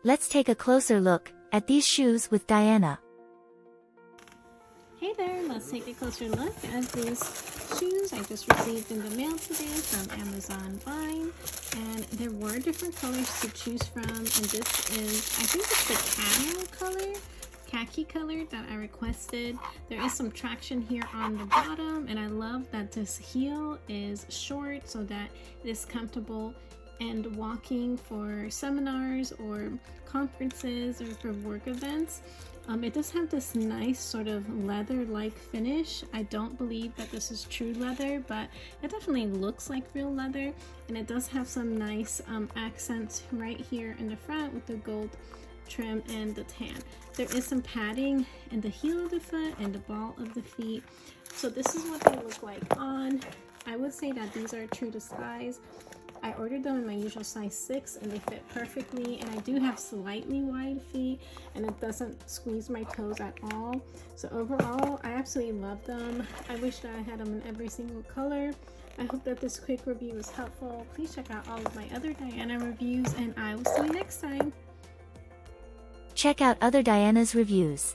Let's take a closer look at these shoes with Diana. Hey there, let's take a closer look at these shoes I just received in the mail today from Amazon Vine. And there were different colors to choose from, and this is, I think it's the camo color, khaki color that I requested. There is some traction here on the bottom, and I love that this heel is short so that it is comfortable and walking for seminars or conferences or for work events. It does have this nice sort of leather-like finish. I don't believe that this is true leather, but it definitely looks like real leather. And it does have some nice accents right here in the front with the gold trim and the tan. There is some padding in the heel of the foot and the ball of the feet. So this is what they look like on. I would say that these are true to size. I ordered them in my usual size 6 and they fit perfectly, and I do have slightly wide feet and it doesn't squeeze my toes at all. So overall, I absolutely love them. I wish that I had them in every single color. I hope that this quick review was helpful. Please check out all of my other Diana reviews, and I will see you next time. Check out other Diana's reviews.